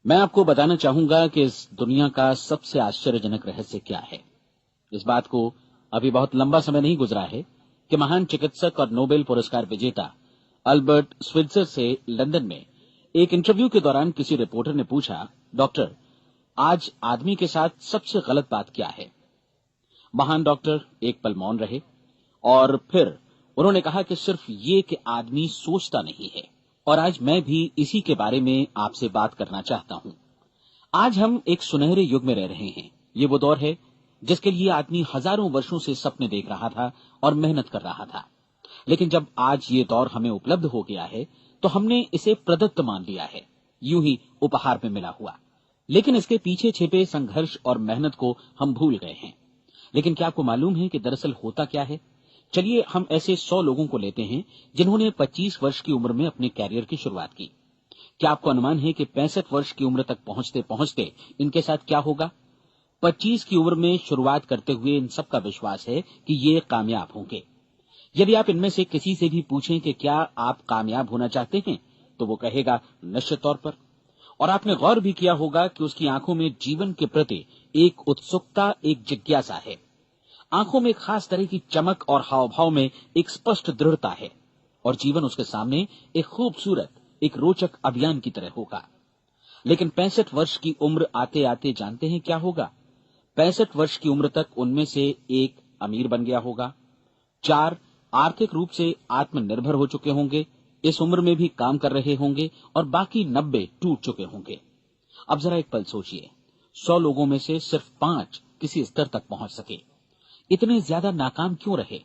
मैं आपको बताना चाहूंगा कि इस दुनिया का सबसे आश्चर्यजनक रहस्य क्या है। इस बात को अभी बहुत लंबा समय नहीं गुजरा है कि महान चिकित्सक और नोबेल पुरस्कार विजेता अल्बर्ट स्विट्जर से लंदन में एक इंटरव्यू के दौरान किसी रिपोर्टर ने पूछा, डॉक्टर, आज आदमी के साथ सबसे गलत बात क्या है। महान डॉक्टर एक पल मौन रहे और फिर उन्होंने कहा कि सिर्फ ये कि आदमी सोचता नहीं है। और आज मैं भी इसी के बारे में आपसे बात करना चाहता हूं। आज हम एक सुनहरे युग में रह रहे हैं। ये वो दौर है जिसके लिए आदमी हजारों वर्षों से सपने देख रहा था और मेहनत कर रहा था। लेकिन जब आज ये दौर हमें उपलब्ध हो गया है तो हमने इसे प्रदत्त मान लिया है, यूं ही उपहार में मिला हुआ। लेकिन इसके पीछे छिपे संघर्ष और मेहनत को हम भूल गए हैं। लेकिन क्या आपको मालूम है कि दरअसल होता क्या है? चलिए हम ऐसे 100 लोगों को लेते हैं जिन्होंने 25 वर्ष की उम्र में अपने कैरियर की शुरुआत की। क्या आपको अनुमान है कि 65 वर्ष की उम्र तक पहुंचते पहुंचते इनके साथ क्या होगा? 25 की उम्र में शुरुआत करते हुए इन सबका विश्वास है कि ये कामयाब होंगे। यदि आप इनमें से किसी से भी पूछें कि क्या आप कामयाब होना चाहते हैं, तो वो कहेगा निश्चित तौर पर। और आपने गौर भी किया होगा कि उसकी आंखों में जीवन के प्रति एक उत्सुकता, एक जिज्ञासा है। आंखों में एक खास तरह की चमक और हाव भाव में एक स्पष्ट दृढ़ता है। और जीवन उसके सामने एक खूबसूरत, एक रोचक अभियान की तरह होगा। लेकिन 65 वर्ष की उम्र आते आते जानते हैं क्या होगा? 65 वर्ष की उम्र तक उनमें से एक अमीर बन गया होगा, 4 आर्थिक रूप से आत्मनिर्भर हो चुके होंगे, इस उम्र में भी काम कर रहे होंगे, और बाकी 90 टूट चुके होंगे। अब जरा एक पल सोचिए, 100 लोगों में से सिर्फ 5 किसी स्तर तक पहुंच सके। इतने ज्यादा नाकाम क्यों रहे?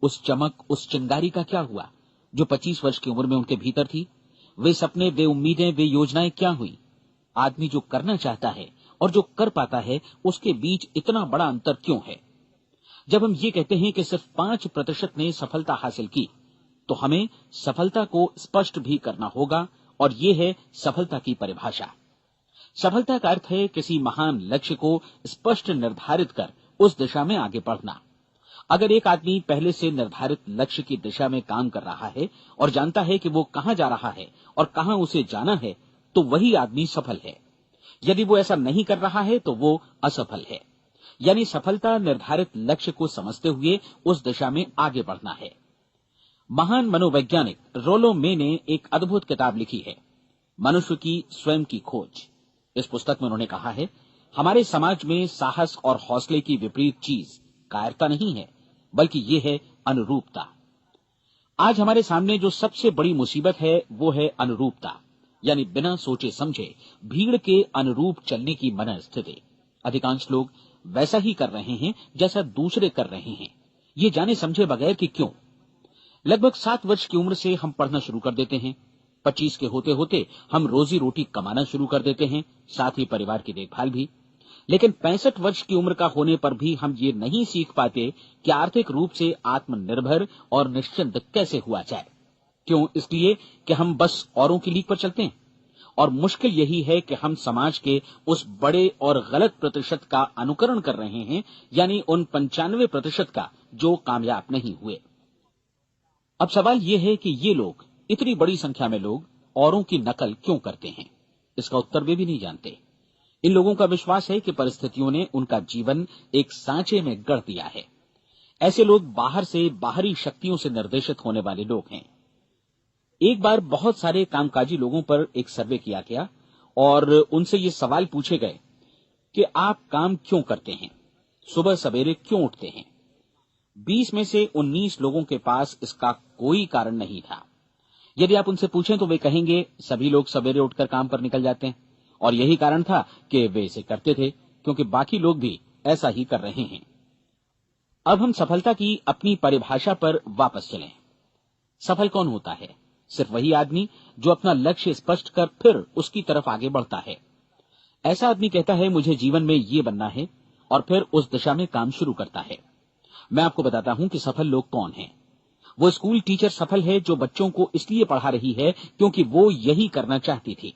उस चमक, उस चिंगारी का क्या हुआ जो 25 वर्ष की उम्र में उनके भीतर थी? वे सपने, वे उम्मीदें, वे योजनाएं क्या हुई? आदमी जो करना चाहता है और जो कर पाता है, उसके बीच इतना बड़ा अंतर क्यों है? जब हम ये कहते हैं कि सिर्फ 5% ने सफलता हासिल की, तो हमें सफलता को स्पष्ट भी करना होगा, और ये है सफलता की परिभाषा। सफलता का अर्थ है किसी महान लक्ष्य को स्पष्ट निर्धारित कर उस दिशा में आगे बढ़ना। अगर एक आदमी पहले से निर्धारित लक्ष्य की दिशा में काम कर रहा है और जानता है कि वो कहां जा रहा है और कहां उसे जाना है, तो वही आदमी सफल है। यदि वो ऐसा नहीं कर रहा है तो वो असफल है। यानी सफलता निर्धारित लक्ष्य को समझते हुए उस दिशा में आगे बढ़ना है। महान मनोवैज्ञानिक रोलो मे ने एक अद्भुत किताब लिखी है, मनुष्य की स्वयं की खोज। इस पुस्तक में उन्होंने कहा है, हमारे समाज में साहस और हौसले की विपरीत चीज कायरता नहीं है, बल्कि ये है अनुरूपता। आज हमारे सामने जो सबसे बड़ी मुसीबत है वो है अनुरूपता, यानी बिना सोचे समझे भीड़ के अनुरूप चलने की मनस्थिति। अधिकांश लोग वैसा ही कर रहे हैं जैसा दूसरे कर रहे हैं, ये जाने समझे बगैर कि क्यों। लगभग 7 वर्ष की उम्र से हम पढ़ना शुरू कर देते हैं। 25 के होते होते हम रोजी रोटी कमाना शुरू कर देते हैं, साथ ही परिवार की देखभाल भी। लेकिन 65 वर्ष की उम्र का होने पर भी हम ये नहीं सीख पाते कि आर्थिक रूप से आत्मनिर्भर और निश्चिंत कैसे हुआ जाए। क्यों? इसलिए कि हम बस औरों की लीक पर चलते हैं। और मुश्किल यही है कि हम समाज के उस बड़े और गलत प्रतिशत का अनुकरण कर रहे हैं, यानी उन 95% का जो कामयाब नहीं हुए। अब सवाल यह है कि ये लोग, इतनी बड़ी संख्या में लोग, औरों की नकल क्यों करते हैं? इसका उत्तर वे भी नहीं जानते। इन लोगों का विश्वास है कि परिस्थितियों ने उनका जीवन एक सांचे में गढ़ दिया है। ऐसे लोग बाहर से, बाहरी शक्तियों से निर्देशित होने वाले लोग हैं। एक बार बहुत सारे कामकाजी लोगों पर एक सर्वे किया गया और उनसे ये सवाल पूछे गए कि आप काम क्यों करते हैं, सुबह सवेरे क्यों उठते हैं? 20 में से 19 लोगों के पास इसका कोई कारण नहीं था। यदि आप उनसे पूछें तो वे कहेंगे सभी लोग सवेरे उठकर काम पर निकल जाते हैं, और यही कारण था कि वे इसे करते थे क्योंकि बाकी लोग भी ऐसा ही कर रहे हैं। अब हम सफलता की अपनी परिभाषा पर वापस चलें। सफल कौन होता है? सिर्फ वही आदमी जो अपना लक्ष्य स्पष्ट कर फिर उसकी तरफ आगे बढ़ता है। ऐसा आदमी कहता है मुझे जीवन में ये बनना है, और फिर उस दिशा में काम शुरू करता है। मैं आपको बताता हूं कि सफल लोग कौन हैं। वो स्कूल टीचर सफल है जो बच्चों को इसलिए पढ़ा रही है क्योंकि वो यही करना चाहती थी।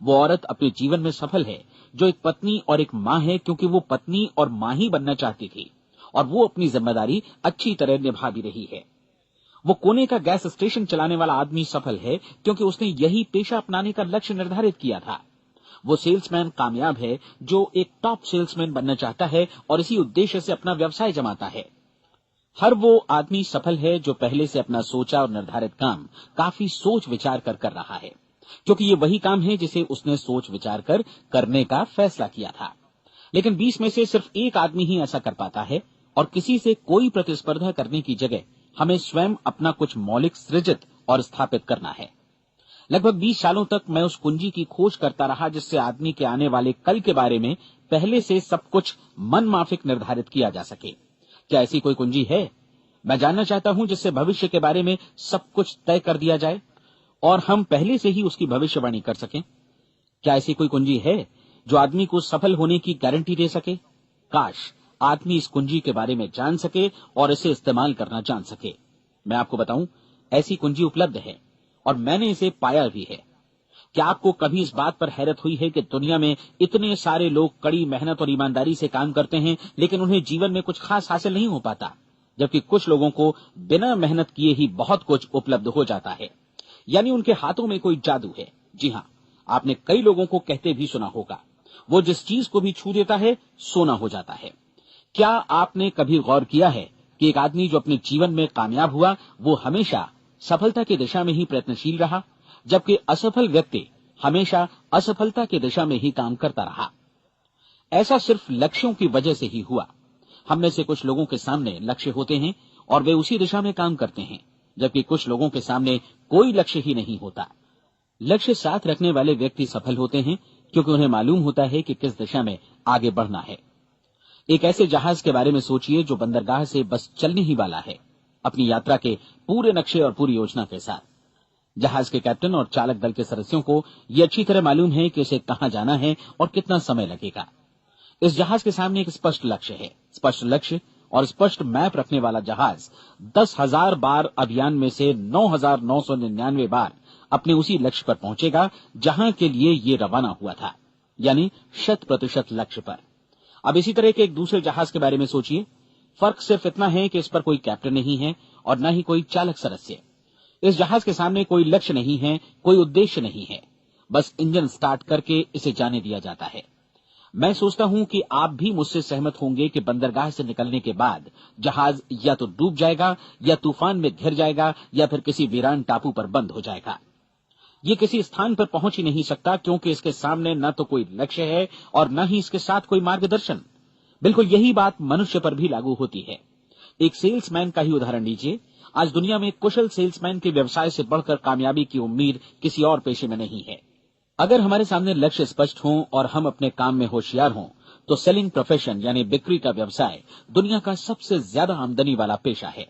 वो औरत अपने जीवन में सफल है जो एक पत्नी और एक मां है क्योंकि वो पत्नी और मां ही बनना चाहती थी, और वो अपनी जिम्मेदारी अच्छी तरह निभा भी रही है। वो कोने का गैस स्टेशन चलाने वाला आदमी सफल है क्योंकि उसने यही पेशा अपनाने का लक्ष्य निर्धारित किया था। वो सेल्समैन कामयाब है जो एक टॉप सेल्समैन बनना चाहता है और इसी उद्देश्य से अपना व्यवसाय जमाता है। हर वो आदमी सफल है जो पहले से अपना सोचा और निर्धारित काम काफी सोच विचार कर रहा है, क्योंकि ये वही काम है जिसे उसने सोच विचार कर करने का फैसला किया था। लेकिन 20 में से सिर्फ एक आदमी ही ऐसा कर पाता है और किसी से कोई प्रतिस्पर्धा करने की जगह हमें स्वयं अपना कुछ मौलिक सृजित और स्थापित करना है। लगभग 20 सालों तक मैं उस कुंजी की खोज करता रहा जिससे आदमी के आने वाले कल के बारे में पहले से सब कुछ मन माफिक निर्धारित किया जा सके। क्या ऐसी कोई कुंजी है? मैं जानना चाहता हूं जिससे भविष्य के बारे में सब कुछ तय कर दिया जाए और हम पहले से ही उसकी भविष्यवाणी कर सकें। क्या ऐसी कोई कुंजी है जो आदमी को सफल होने की गारंटी दे सके? काश आदमी इस कुंजी के बारे में जान सके और इसे इस्तेमाल करना जान सके। मैं आपको बताऊं, ऐसी कुंजी उपलब्ध है और मैंने इसे पाया भी है। क्या आपको कभी इस बात पर हैरत हुई है कि दुनिया में इतने सारे लोग कड़ी मेहनत और ईमानदारी से काम करते हैं, लेकिन उन्हें जीवन में कुछ खास हासिल नहीं हो पाता, जबकि कुछ लोगों को बिना मेहनत किए ही बहुत कुछ उपलब्ध हो जाता है। यानी उनके हाथों में कोई जादू है। जी हां, आपने कई लोगों को कहते भी सुना होगा, वो जिस चीज को भी छू देता है सोना हो जाता है। क्या आपने कभी गौर किया है कि एक आदमी जो अपने जीवन में कामयाब हुआ वो हमेशा सफलता की दिशा में ही प्रयत्नशील रहा, जबकि असफल व्यक्ति हमेशा असफलता की दिशा में ही काम करता रहा? ऐसा सिर्फ लक्ष्यों की वजह से ही हुआ। हम में से कुछ लोगों के सामने लक्ष्य होते हैं और वे उसी दिशा में काम करते हैं, जबकि कुछ लोगों के सामने कोई लक्ष्य ही नहीं होता। लक्ष्य साथ रखने वाले व्यक्ति सफल होते हैं क्योंकि उन्हें मालूम होता है कि किस दिशा में आगे बढ़ना है। एक ऐसे जहाज के बारे में सोचिए जो बंदरगाह से बस चलने ही वाला है, अपनी यात्रा के पूरे नक्शे और पूरी योजना के साथ। जहाज के कैप्टन और चालक दल के सदस्यों को यह अच्छी तरह मालूम है कि उसे कहां जाना है और कितना समय लगेगा। इस जहाज के सामने एक स्पष्ट लक्ष्य है। स्पष्ट लक्ष्य और स्पष्ट मैप रखने वाला जहाज 10,000 बार अभियान में से 9,999 बार अपने उसी लक्ष्य पर पहुंचेगा जहां के लिए ये रवाना हुआ था, यानी 100% लक्ष्य पर। अब इसी तरह के एक दूसरे जहाज के बारे में सोचिए। फर्क सिर्फ इतना है कि इस पर कोई कैप्टन नहीं है और न ही कोई चालक सदस्य। इस जहाज के सामने कोई लक्ष्य नहीं है, कोई उद्देश्य नहीं है, बस इंजन स्टार्ट करके इसे जाने दिया जाता है। मैं सोचता हूं कि आप भी मुझसे सहमत होंगे कि बंदरगाह से निकलने के बाद जहाज या तो डूब जाएगा या तूफान में घिर जाएगा या फिर किसी वीरान टापू पर बंद हो जाएगा। ये किसी स्थान पर पहुंच ही नहीं सकता क्योंकि इसके सामने न तो कोई लक्ष्य है और न ही इसके साथ कोई मार्गदर्शन। बिल्कुल यही बात मनुष्य पर भी लागू होती है। एक सेल्समैन का ही उदाहरण लीजिए। आज दुनिया में कुशल सेल्समैन के व्यवसाय से बढ़कर कामयाबी की उम्मीद किसी और पेशे में नहीं है। अगर हमारे सामने लक्ष्य स्पष्ट हों और हम अपने काम में होशियार हों तो सेलिंग प्रोफेशन यानी बिक्री का व्यवसाय दुनिया का सबसे ज्यादा आमदनी वाला पेशा है।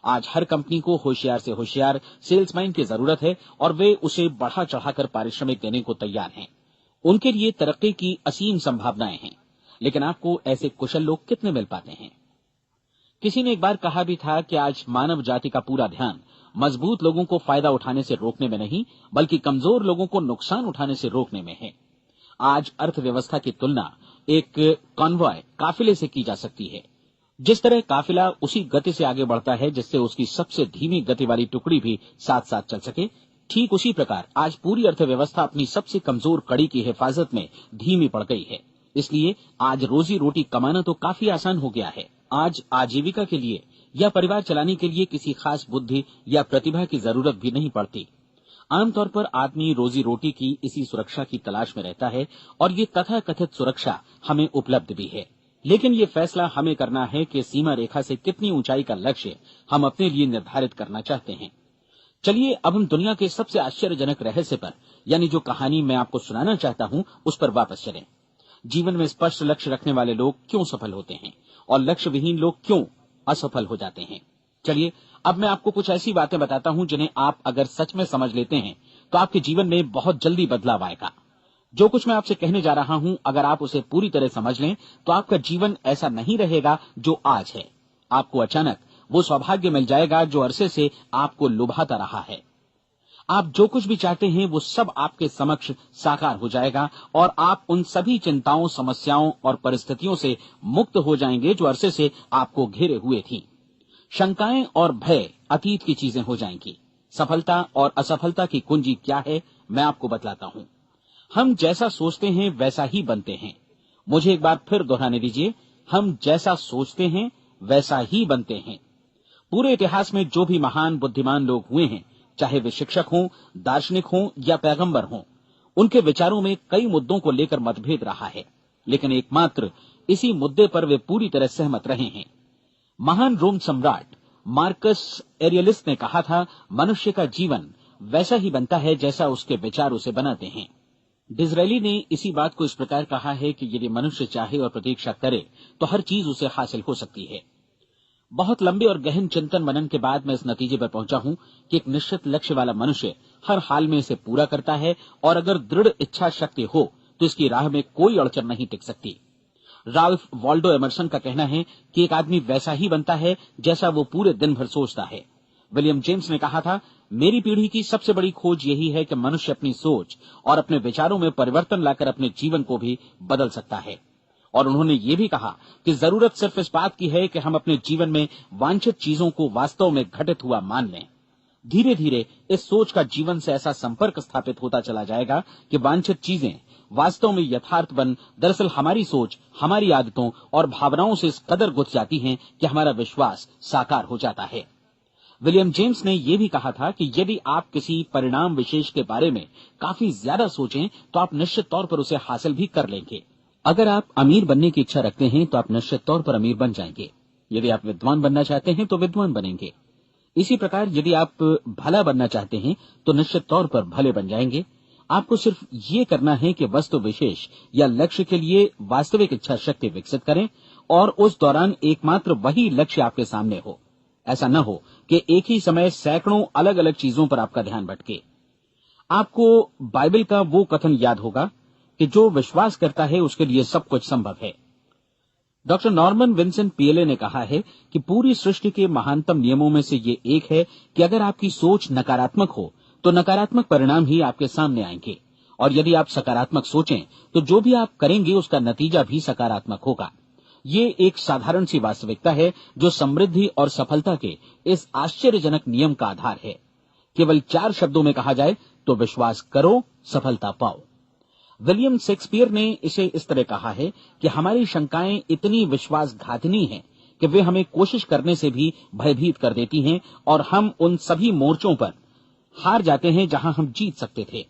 आज हर कंपनी को होशियार से होशियार सेल्समैन की जरूरत है और वे उसे बढ़ा चढ़ाकर पारिश्रमिक देने को तैयार हैं। उनके लिए तरक्की की असीम संभावनाएं हैं, लेकिन आपको ऐसे कुशल लोग कितने मिल पाते हैं? किसी ने एक बार कहा भी था कि आज मानव जाति का पूरा ध्यान मजबूत लोगों को फायदा उठाने से रोकने में नहीं, बल्कि कमजोर लोगों को नुकसान उठाने से रोकने में है। आज अर्थव्यवस्था की तुलना एक कॉन्वॉय काफिले से की जा सकती है। जिस तरह काफिला उसी गति से आगे बढ़ता है जिससे उसकी सबसे धीमी गति वाली टुकड़ी भी साथ साथ चल सके, ठीक उसी प्रकार आज पूरी अर्थव्यवस्था अपनी सबसे कमजोर कड़ी की हिफाजत में धीमी पड़ गई है। इसलिए आज रोजी रोटी कमाना तो काफी आसान हो गया है। आज आजीविका के लिए या परिवार चलाने के लिए किसी खास बुद्धि या प्रतिभा की जरूरत भी नहीं पड़ती। आमतौर पर आदमी रोजी रोटी की इसी सुरक्षा की तलाश में रहता है और ये तथाकथित सुरक्षा हमें उपलब्ध भी है। लेकिन ये फैसला हमें करना है कि सीमा रेखा से कितनी ऊंचाई का लक्ष्य हम अपने लिए निर्धारित करना चाहते हैं। चलिए अब हम दुनिया के सबसे आश्चर्यजनक रहस्य पर, यानी जो कहानी मैं आपको सुनाना चाहता हूं, उस पर वापस चलें। जीवन में स्पष्ट लक्ष्य रखने वाले लोग क्यों सफल होते हैं और लक्ष्य विहीन लोग क्यों असफल हो जाते हैं? चलिए अब मैं आपको कुछ ऐसी बातें बताता हूं जिन्हें आप अगर सच में समझ लेते हैं तो आपके जीवन में बहुत जल्दी बदलाव आएगा। जो कुछ मैं आपसे कहने जा रहा हूं, अगर आप उसे पूरी तरह समझ लें तो आपका जीवन ऐसा नहीं रहेगा जो आज है। आपको अचानक वो सौभाग्य मिल जाएगा जो अरसे से आपको लुभाता रहा है। आप जो कुछ भी चाहते हैं वो सब आपके समक्ष साकार हो जाएगा और आप उन सभी चिंताओं, समस्याओं और परिस्थितियों से मुक्त हो जाएंगे जो अरसे से आपको घेरे हुए थी। शंकाएं और भय अतीत की चीजें हो जाएंगी। सफलता और असफलता की कुंजी क्या है, मैं आपको बतलाता हूं। हम जैसा सोचते हैं वैसा ही बनते हैं। मुझे एक बार फिर दोहराने दीजिए, हम जैसा सोचते हैं वैसा ही बनते हैं। पूरे इतिहास में जो भी महान बुद्धिमान लोग हुए हैं, चाहे वे शिक्षक हों, दार्शनिक हों या पैगंबर हों, उनके विचारों में कई मुद्दों को लेकर मतभेद रहा है, लेकिन एकमात्र इसी मुद्दे पर वे पूरी तरह सहमत रहे हैं। महान रोम सम्राट मार्कस एरियलिस ने कहा था, मनुष्य का जीवन वैसा ही बनता है जैसा उसके विचार उसे बनाते हैं। डिज़रायली ने इसी बात को इस प्रकार कहा है कि यदि मनुष्य चाहे और प्रतीक्षा करे तो हर चीज उसे हासिल हो सकती है। बहुत लंबे और गहन चिंतन मनन के बाद मैं इस नतीजे पर पहुंचा हूं कि एक निश्चित लक्ष्य वाला मनुष्य हर हाल में इसे पूरा करता है, और अगर दृढ़ इच्छा शक्ति हो तो इसकी राह में कोई अड़चन नहीं टिक सकती। राल्फ वॉल्डो एमर्सन का कहना है कि एक आदमी वैसा ही बनता है जैसा वो पूरे दिन भर सोचता है। विलियम जेम्स ने कहा था, मेरी पीढ़ी की सबसे बड़ी खोज यही है कि मनुष्य अपनी सोच और अपने विचारों में परिवर्तन लाकर अपने जीवन को भी बदल सकता है। और उन्होंने ये भी कहा कि जरूरत सिर्फ इस बात की है कि हम अपने जीवन में वांछित चीजों को वास्तव में घटित हुआ मान लें। धीरे धीरे इस सोच का जीवन से ऐसा संपर्क स्थापित होता चला जाएगा कि वांछित चीजें वास्तव में यथार्थ बन दरअसल हमारी सोच, हमारी आदतों और भावनाओं से इस कदर गुथ जाती हैं कि हमारा विश्वास साकार हो जाता है। विलियम जेम्स ने यह भी कहा था कि यदि आप किसी परिणाम विशेष के बारे में काफी ज्यादा सोचें तो आप निश्चित तौर पर उसे हासिल भी कर लेंगे। अगर आप अमीर बनने की इच्छा रखते हैं तो आप निश्चित तौर पर अमीर बन जाएंगे। यदि आप विद्वान बनना चाहते हैं तो विद्वान बनेंगे। इसी प्रकार यदि आप भला बनना चाहते हैं तो निश्चित तौर पर भले बन जाएंगे। आपको सिर्फ ये करना है कि वस्तु विशेष या लक्ष्य के लिए वास्तविक इच्छा शक्ति विकसित करें, और उस दौरान एकमात्र वही लक्ष्य आपके सामने हो। ऐसा न हो कि एक ही समय सैकड़ों अलग अलग चीजों पर आपका ध्यान भटके। आपको बाइबल का वो कथन याद होगा कि जो विश्वास करता है उसके लिए सब कुछ संभव है। डॉक्टर नॉर्मन विंसेंट पीएले ने कहा है कि पूरी सृष्टि के महानतम नियमों में से ये एक है कि अगर आपकी सोच नकारात्मक हो तो नकारात्मक परिणाम ही आपके सामने आएंगे, और यदि आप सकारात्मक सोचें तो जो भी आप करेंगे उसका नतीजा भी सकारात्मक होगा। ये एक साधारण सी वास्तविकता है जो समृद्धि और सफलता के इस आश्चर्यजनक नियम का आधार है। केवल 4 शब्दों में कहा जाए तो विश्वास करो, सफलता पाओ। विलियम शेक्सपियर ने इसे इस तरह कहा है कि हमारी शंकाएं इतनी विश्वासघातिनी हैं कि वे हमें कोशिश करने से भी भयभीत कर देती हैं, और हम उन सभी मोर्चों पर हार जाते हैं जहां हम जीत सकते थे।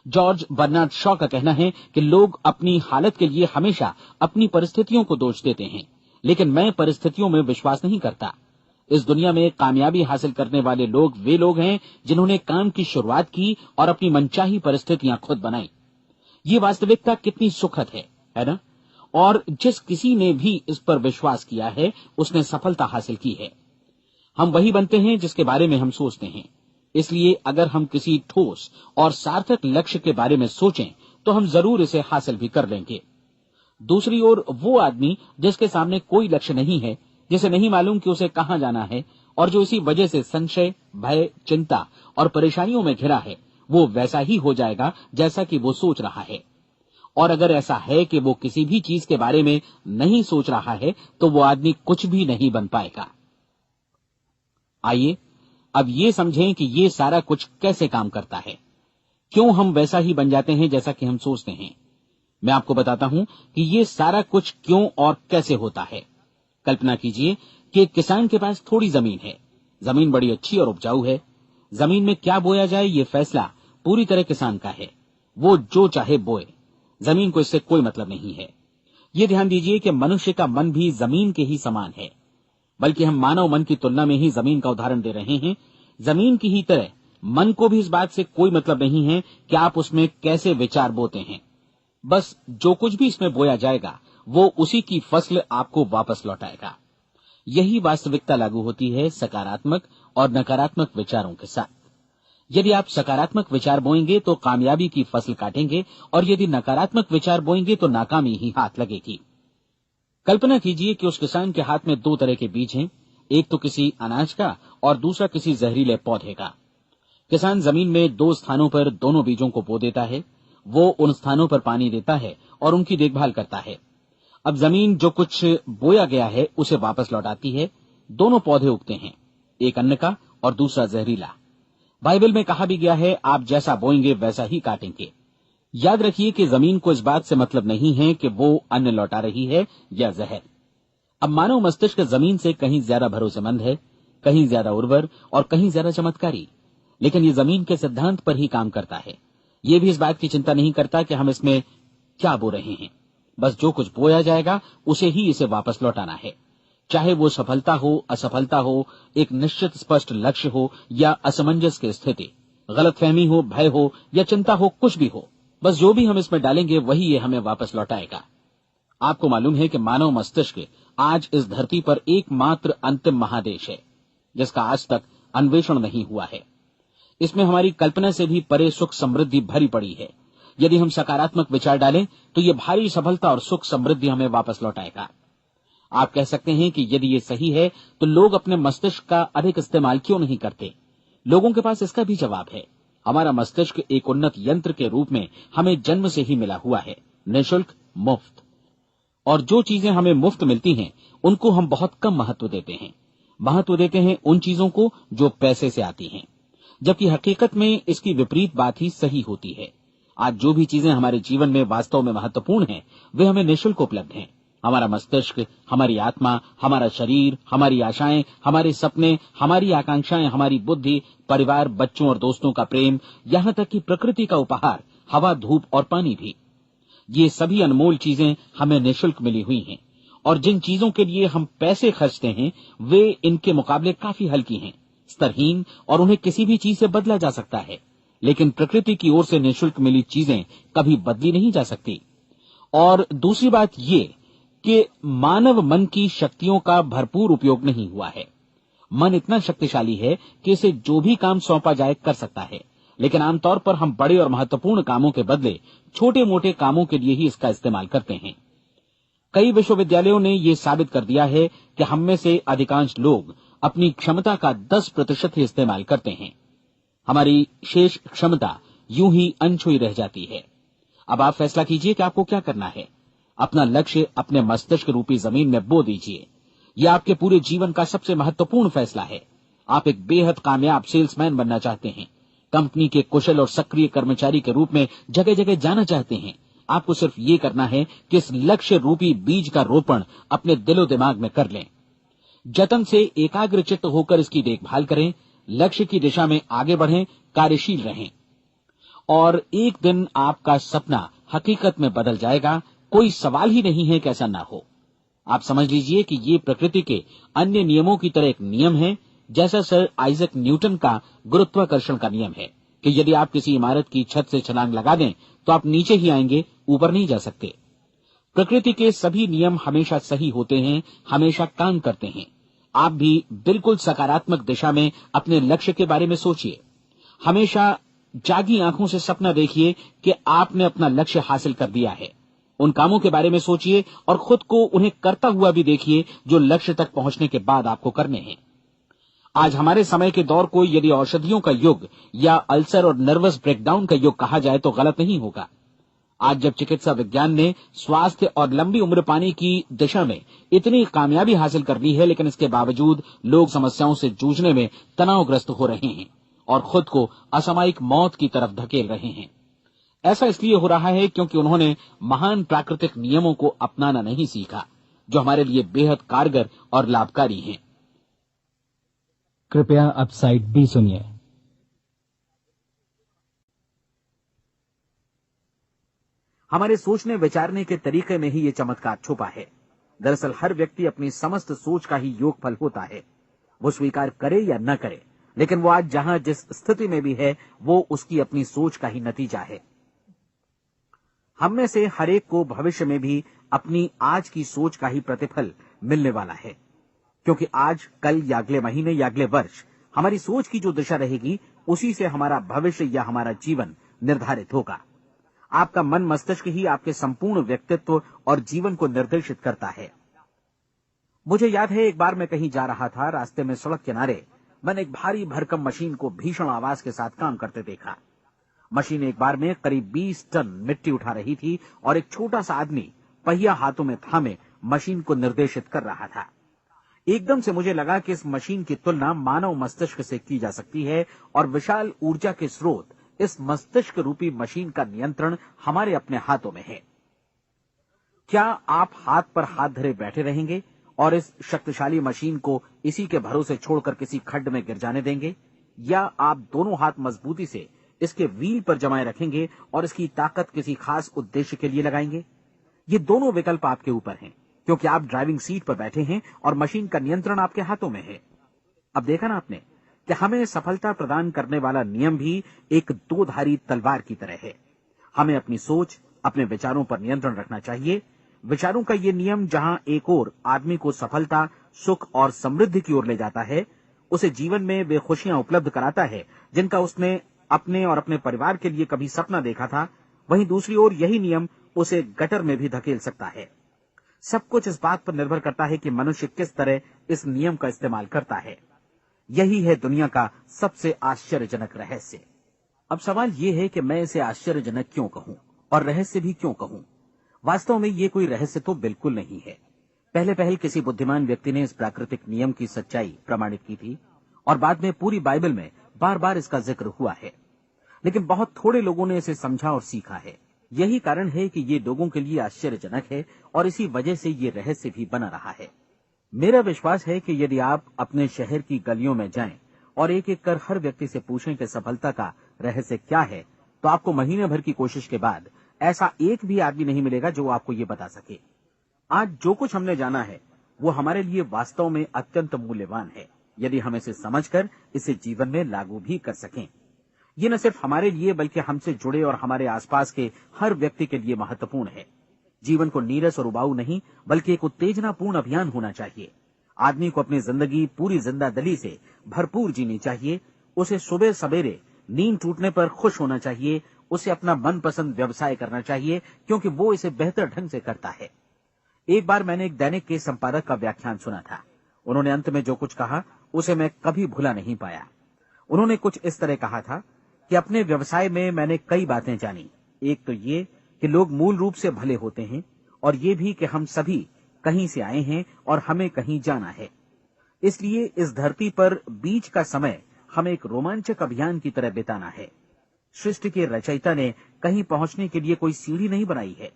जॉर्ज बर्नार्ड शॉ का कहना है कि लोग अपनी हालत के लिए हमेशा अपनी परिस्थितियों को दोष देते हैं, लेकिन मैं परिस्थितियों में विश्वास नहीं करता। इस दुनिया में कामयाबी हासिल करने वाले लोग वे लोग हैं जिन्होंने काम की शुरुआत की और अपनी मनचाही परिस्थितियां खुद बनाई। ये वास्तविकता कितनी सुखद है ना? और जिस किसी ने भी इस पर विश्वास किया है उसने सफलता हासिल की है। हम वही बनते हैं जिसके बारे में हम सोचते हैं। इसलिए अगर हम किसी ठोस और सार्थक लक्ष्य के बारे में सोचें तो हम जरूर इसे हासिल भी कर लेंगे। दूसरी ओर वो आदमी जिसके सामने कोई लक्ष्य नहीं है, जिसे नहीं मालूम कि उसे कहां जाना है, और जो इसी वजह से संशय, भय, चिंता और परेशानियों में घिरा है, वो वैसा ही हो जाएगा जैसा कि वो सोच रहा है। और अगर ऐसा है कि वो किसी भी चीज के बारे में नहीं सोच रहा है तो वो आदमी कुछ भी नहीं बन पाएगा। आइए अब ये समझें कि ये सारा कुछ कैसे काम करता है, क्यों हम वैसा ही बन जाते हैं जैसा कि हम सोचते हैं। मैं आपको बताता हूं कि ये सारा कुछ क्यों और कैसे होता है। कल्पना कीजिए कि एक किसान के पास थोड़ी जमीन है। जमीन बड़ी अच्छी और उपजाऊ है। जमीन में क्या बोया जाए ये फैसला पूरी तरह किसान का है। वो जो चाहे बोए, जमीन को इससे कोई मतलब नहीं है। ये ध्यान दीजिए कि मनुष्य का मन भी जमीन के ही समान है, बल्कि हम मानव मन की तुलना में ही जमीन का उदाहरण दे रहे हैं। जमीन की ही तरह मन को भी इस बात से कोई मतलब नहीं है कि आप उसमें कैसे विचार बोते हैं। बस जो कुछ भी इसमें बोया जाएगा वो उसी की फसल आपको वापस लौटाएगा। यही वास्तविकता लागू होती है सकारात्मक और नकारात्मक विचारों के साथ। यदि आप सकारात्मक विचार बोएंगे तो कामयाबी की फसल काटेंगे, और यदि नकारात्मक विचार बोएंगे तो नाकामी ही हाथ लगेगी। कल्पना कीजिए कि उस किसान के हाथ में 2 तरह के बीज हैं, एक तो किसी अनाज का और दूसरा किसी जहरीले पौधे का। किसान जमीन में 2 स्थानों पर दोनों बीजों को बो देता है। वो उन स्थानों पर पानी देता है और उनकी देखभाल करता है। अब जमीन जो कुछ बोया गया है उसे वापस लौटाती है। दोनों पौधे उगते हैं, एक अन्न का और दूसरा जहरीला। बाइबल में कहा भी गया है, आप जैसा बोएंगे वैसा ही काटेंगे। याद रखिए कि जमीन को इस बात से मतलब नहीं है कि वो अन्न लौटा रही है या जहर। अब मानव मस्तिष्क जमीन से कहीं ज्यादा भरोसेमंद है, कहीं ज्यादा उर्वर और कहीं ज्यादा चमत्कारी, लेकिन ये जमीन के सिद्धांत पर ही काम करता है। ये भी इस बात की चिंता नहीं करता कि हम इसमें क्या बो रहे हैं। बस जो कुछ बोया जाएगा उसे ही इसे वापस लौटाना है, चाहे वो सफलता हो, असफलता हो, एक निश्चित स्पष्ट लक्ष्य हो या असमंजस की स्थिति, गलतफहमी हो, भय हो या चिंता हो, कुछ भी हो। बस जो भी हम इसमें डालेंगे वही ये हमें वापस लौटाएगा। आपको मालूम है कि मानव मस्तिष्क आज इस धरती पर एकमात्र अंतिम महादेश है जिसका आज तक अन्वेषण नहीं हुआ है। इसमें हमारी कल्पना से भी परे सुख समृद्धि भरी पड़ी है। यदि हम सकारात्मक विचार डालें तो ये भारी सफलता और सुख समृद्धि हमें वापस लौटाएगा। आप कह सकते हैं कि यदि ये सही है तो लोग अपने मस्तिष्क का अधिक इस्तेमाल क्यों नहीं करते? लोगों के पास इसका भी जवाब है। हमारा मस्तिष्क एक उन्नत यंत्र के रूप में हमें जन्म से ही मिला हुआ है, निःशुल्क, मुफ्त। और जो चीजें हमें मुफ्त मिलती हैं उनको हम बहुत कम महत्व देते हैं। महत्व देते हैं उन चीजों को जो पैसे से आती हैं, जबकि हकीकत में इसकी विपरीत बात ही सही होती है। आज जो भी चीजें हमारे जीवन में वास्तव में महत्वपूर्ण हैं वे हमें निःशुल्क उपलब्ध हैं। हमारा मस्तिष्क, हमारी आत्मा, हमारा शरीर, हमारी आशाएं, हमारे सपने, हमारी आकांक्षाएं, हमारी बुद्धि, परिवार, बच्चों और दोस्तों का प्रेम, यहां तक कि प्रकृति का उपहार, हवा, धूप और पानी भी, ये सभी अनमोल चीजें हमें निःशुल्क मिली हुई हैं। और जिन चीजों के लिए हम पैसे खर्चते हैं वे इनके मुकाबले काफी हल्की हैं, स्तरहीन, और उन्हें किसी भी चीज से बदला जा सकता है। लेकिन प्रकृति की ओर से निःशुल्क मिली चीजें कभी बदली नहीं जा सकती। और दूसरी बात ये कि मानव मन की शक्तियों का भरपूर उपयोग नहीं हुआ है। मन इतना शक्तिशाली है कि इसे जो भी काम सौंपा जाए कर सकता है, लेकिन आमतौर पर हम बड़े और महत्वपूर्ण कामों के बदले छोटे मोटे कामों के लिए ही इसका इस्तेमाल करते हैं। कई विश्वविद्यालयों ने यह साबित कर दिया है कि हम में से अधिकांश लोग अपनी क्षमता का 10% ही इस्तेमाल करते हैं। हमारी शेष क्षमता यूं ही अनछुई रह जाती है। अब आप फैसला कीजिए कि आपको क्या करना है। अपना लक्ष्य अपने मस्तिष्क रूपी जमीन में बो दीजिए। यह आपके पूरे जीवन का सबसे महत्वपूर्ण फैसला है। आप एक बेहद कामयाब सेल्समैन बनना चाहते हैं, कंपनी के कुशल और सक्रिय कर्मचारी के रूप में जगह जगह जाना चाहते हैं। आपको सिर्फ ये करना है कि इस लक्ष्य रूपी बीज का रोपण अपने दिलो दिमाग में कर लें। जतन से एकाग्रचित्त होकर इसकी देखभाल करें, लक्ष्य की दिशा में आगे बढ़ें, कार्यशील रहें, और एक दिन आपका सपना हकीकत में बदल जाएगा। कोई सवाल ही नहीं है कि ऐसा ना हो। आप समझ लीजिए कि ये प्रकृति के अन्य नियमों की तरह एक नियम है, जैसा सर आइजक न्यूटन का गुरुत्वाकर्षण का नियम है कि यदि आप किसी इमारत की छत से छलांग लगा दें तो आप नीचे ही आएंगे, ऊपर नहीं जा सकते। प्रकृति के सभी नियम हमेशा सही होते हैं, हमेशा काम करते हैं। आप भी बिल्कुल सकारात्मक दिशा में अपने लक्ष्य के बारे में सोचिए। हमेशा जागी आंखों से सपना देखिए कि आपने अपना लक्ष्य हासिल कर दिया है। उन कामों के बारे में सोचिए और खुद को उन्हें करता हुआ भी देखिए जो लक्ष्य तक पहुंचने के बाद आपको करने हैं। आज हमारे समय के दौर को यदि औषधियों का युग या अल्सर और नर्वस ब्रेकडाउन का युग कहा जाए तो गलत नहीं होगा। आज जब चिकित्सा विज्ञान ने स्वास्थ्य और लंबी उम्र पाने की दिशा में इतनी कामयाबी हासिल कर ली है, लेकिन इसके बावजूद लोग समस्याओं से जूझने में तनावग्रस्त हो रहे हैं और खुद को असामयिक मौत की तरफ धकेल रहे हैं। ऐसा इसलिए हो रहा है क्योंकि उन्होंने महान प्राकृतिक नियमों को अपनाना नहीं सीखा, जो हमारे लिए बेहद कारगर और लाभकारी हैं। कृपया अब साइड बी सुनिए। हमारे सोचने विचारने के तरीके में ही ये चमत्कार छुपा है। दरअसल हर व्यक्ति अपनी समस्त सोच का ही योगफल होता है। वो स्वीकार करे या न करे, लेकिन वो आज जहां जिस स्थिति में भी है वो उसकी अपनी सोच का ही नतीजा है। हम में से हर एक को भविष्य में भी अपनी आज की सोच का ही प्रतिफल मिलने वाला है, क्योंकि आज, कल या अगले महीने या अगले वर्ष हमारी सोच की जो दिशा रहेगी उसी से हमारा भविष्य या हमारा जीवन निर्धारित होगा। आपका मन मस्तिष्क ही आपके संपूर्ण व्यक्तित्व और जीवन को निर्देशित करता है। मुझे याद है, एक बार मैं कहीं जा रहा था, रास्ते में सड़क किनारे मैंने एक भारी भरकम मशीन को भीषण आवाज के साथ काम करते देखा। मशीन एक बार में करीब 20 टन मिट्टी उठा रही थी और एक छोटा सा आदमी पहिया हाथों में थामे मशीन को निर्देशित कर रहा था। एकदम से मुझे लगा कि इस मशीन की तुलना मानव मस्तिष्क से की जा सकती है और विशाल ऊर्जा के स्रोत इस मस्तिष्क रूपी मशीन का नियंत्रण हमारे अपने हाथों में है। क्या आप हाथ पर हाथ धरे बैठे रहेंगे और इस शक्तिशाली मशीन को इसी के भरोसे छोड़कर किसी खड्ड में गिर जाने देंगे, या आप दोनों हाथ मजबूती से इसके व्हील पर जमाए रखेंगे और इसकी ताकत किसी खास उद्देश्य के लिए लगाएंगे? ये दोनों विकल्प आपके ऊपर हैं, क्योंकि आप ड्राइविंग सीट पर बैठे हैं और मशीन का नियंत्रण आपके हाथों में है। अब देखा ना आपने कि हमें सफलता प्रदान करने वाला नियम भी एक दो-धारी तलवार की तरह है। हमें अपनी सोच, अपने विचारों पर नियंत्रण रखना चाहिए। विचारों का ये नियम जहां एक ओर आदमी को सफलता, सुख और समृद्धि की ओर ले जाता है, उसे जीवन में वे खुशियां उपलब्ध कराता है जिनका उसने अपने और अपने परिवार के लिए कभी सपना देखा था, वहीं दूसरी ओर यही नियम उसे गटर में भी धकेल सकता है। सब कुछ इस बात पर निर्भर करता है कि मनुष्य किस तरह इस नियम का इस्तेमाल करता है। यही है दुनिया का सबसे आश्चर्यजनक रहस्य। अब सवाल यह है कि मैं इसे आश्चर्यजनक क्यों कहूं और रहस्य भी क्यों कहूं? वास्तव में ये कोई रहस्य तो बिल्कुल नहीं है। पहले पहल किसी बुद्धिमान व्यक्ति ने इस प्राकृतिक नियम की सच्चाई प्रमाणित की थी और बाद में पूरी बाइबल में बार बार इसका जिक्र हुआ है, लेकिन बहुत थोड़े लोगों ने इसे समझा और सीखा है। यही कारण है कि ये लोगों के लिए आश्चर्यजनक है और इसी वजह से ये रहस्य भी बना रहा है। मेरा विश्वास है कि यदि आप अपने शहर की गलियों में जाएं और एक एक कर हर व्यक्ति से पूछें कि सफलता का रहस्य क्या है, तो आपको महीने भर की कोशिश के बाद ऐसा एक भी आदमी नहीं मिलेगा जो आपको ये बता सके। आज जो कुछ हमने जाना है वो हमारे लिए वास्तव में अत्यंत मूल्यवान है, यदि हम इसे समझकर इसे जीवन में लागू भी कर सकें। ये न सिर्फ हमारे लिए बल्कि हमसे जुड़े और हमारे आसपास के हर व्यक्ति के लिए महत्वपूर्ण है। जीवन को नीरस और उबाऊ नहीं बल्कि एक उत्तेजनापूर्ण अभियान होना चाहिए। आदमी को अपनी जिंदगी पूरी जिंदादिली से भरपूर जीनी चाहिए। उसे सुबह सवेरे नींद टूटने पर खुश होना चाहिए। उसे अपना मनपसंद व्यवसाय करना चाहिए, क्योंकि वो इसे बेहतर ढंग से करता है। एक बार मैंने एक दैनिक के संपादक का व्याख्यान सुना था। उन्होंने अंत में जो कुछ कहा उसे मैं कभी भुला नहीं पाया। उन्होंने कुछ इस तरह कहा था कि अपने व्यवसाय में मैंने कई बातें जानी। एक तो ये कि लोग मूल रूप से भले होते हैं, और ये भी कि हम सभी कहीं से आए हैं और हमें कहीं जाना है। इसलिए इस धरती पर बीच का समय हमें एक रोमांचक अभियान की तरह बिताना है। सृष्टि के रचयिता ने कहीं पहुंचने के लिए कोई सीढ़ी नहीं बनाई है,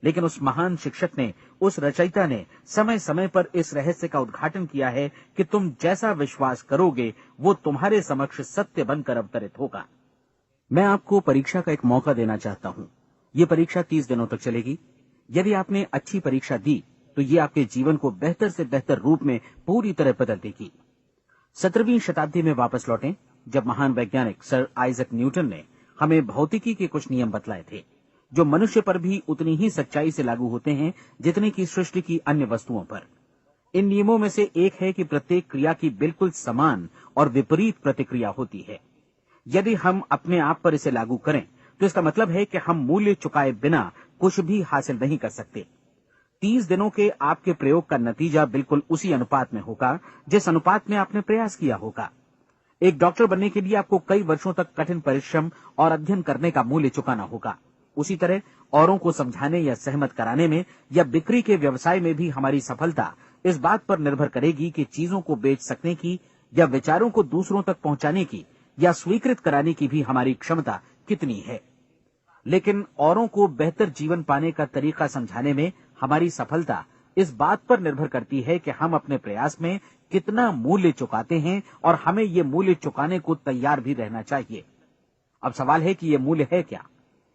लेकिन उस महान शिक्षक ने, उस रचयिता ने समय समय पर इस रहस्य का उद्घाटन किया है कि तुम जैसा विश्वास करोगे वो तुम्हारे समक्ष सत्य बनकर अवतरित होगा। मैं आपको परीक्षा का एक मौका देना चाहता हूं। ये परीक्षा 30 दिनों तक चलेगी। यदि आपने अच्छी परीक्षा दी तो ये आपके जीवन को बेहतर से बेहतर रूप में पूरी तरह बदल देगी। 17वीं शताब्दी में वापस लौटें, जब महान वैज्ञानिक सर आइजक न्यूटन ने हमें भौतिकी के कुछ नियम बतलाए थे, जो मनुष्य पर भी उतनी ही सच्चाई से लागू होते हैं जितने की सृष्टि की अन्य वस्तुओं पर। इन नियमों में से एक है कि प्रत्येक क्रिया की बिल्कुल समान और विपरीत प्रतिक्रिया होती है। यदि हम अपने आप पर इसे लागू करें तो इसका मतलब है कि हम मूल्य चुकाए बिना कुछ भी हासिल नहीं कर सकते। 30 दिनों के आपके प्रयोग का नतीजा बिल्कुल उसी अनुपात में होगा जिस अनुपात में आपने प्रयास किया होगा। एक डॉक्टर बनने के लिए आपको कई वर्षों तक कठिन परिश्रम और अध्ययन करने का मूल्य चुकाना होगा। उसी तरह औरों को समझाने या सहमत कराने में या बिक्री के व्यवसाय में भी हमारी सफलता इस बात पर निर्भर करेगी कि चीजों को बेच सकने की या विचारों को दूसरों तक पहुंचाने की या स्वीकृत कराने की भी हमारी क्षमता कितनी है। लेकिन औरों को बेहतर जीवन पाने का तरीका समझाने में हमारी सफलता इस बात पर निर्भर करती है कि हम अपने प्रयास में कितना मूल्य चुकाते हैं, और हमें ये मूल्य चुकाने को तैयार भी रहना चाहिए। अब सवाल है कि ये मूल्य है क्या?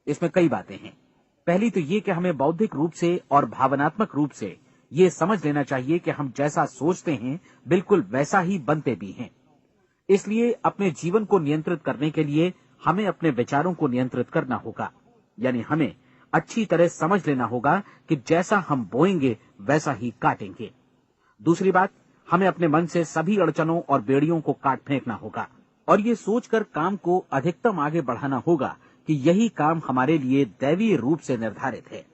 इसमें कई बातें हैं। पहली तो ये कि हमें बौद्धिक रूप से और भावनात्मक रूप से ये समझ लेना चाहिए कि हम जैसा सोचते हैं बिल्कुल वैसा ही बनते भी हैं। इसलिए अपने जीवन को नियंत्रित करने के लिए हमें अपने विचारों को नियंत्रित करना होगा। यानी हमें अच्छी तरह समझ लेना होगा कि जैसा हम बोएंगे वैसा ही काटेंगे। दूसरी बात, हमें अपने मन से सभी अड़चनों और बेड़ियों को काट फेंकना होगा और ये सोचकर काम को अधिकतम आगे बढ़ाना होगा कि यही काम हमारे लिए दैवीय रूप से निर्धारित है।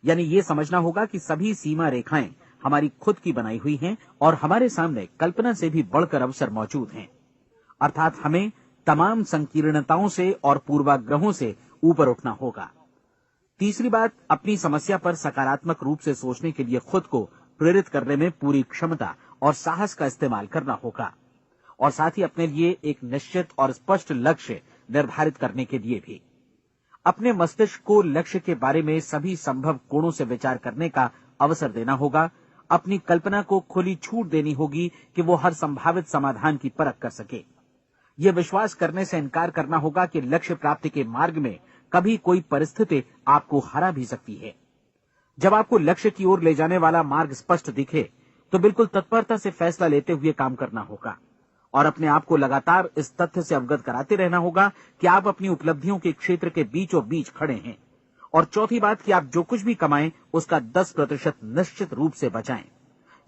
यानी ये समझना होगा कि सभी सीमा रेखाएं हमारी खुद की बनाई हुई हैं और हमारे सामने कल्पना से भी बढ़कर अवसर मौजूद हैं। अर्थात हमें तमाम संकीर्णताओं से और पूर्वाग्रहों से ऊपर उठना होगा। तीसरी बात, अपनी समस्या पर सकारात्मक रूप से सोचने के लिए खुद को प्रेरित करने में पूरी क्षमता और साहस का इस्तेमाल करना होगा, और साथ ही अपने लिए एक निश्चित और स्पष्ट लक्ष्य निर्धारित करने के लिए भी। अपने मस्तिष्क को लक्ष्य के बारे में सभी संभव कोणों से विचार करने का अवसर देना होगा। अपनी कल्पना को खुली छूट देनी होगी कि वो हर संभावित समाधान की परख कर सके। यह विश्वास करने से इनकार करना होगा कि लक्ष्य प्राप्ति के मार्ग में कभी कोई परिस्थिति आपको हरा भी सकती है। जब आपको लक्ष्य की ओर ले जाने वाला मार्ग स्पष्ट दिखे तो बिल्कुल तत्परता से फैसला लेते हुए काम करना होगा और अपने आप को लगातार इस तथ्य से अवगत कराते रहना होगा कि आप अपनी उपलब्धियों के क्षेत्र के बीचों बीच खड़े हैं। और चौथी बात कि आप जो कुछ भी कमाएं उसका 10% निश्चित रूप से बचाएं।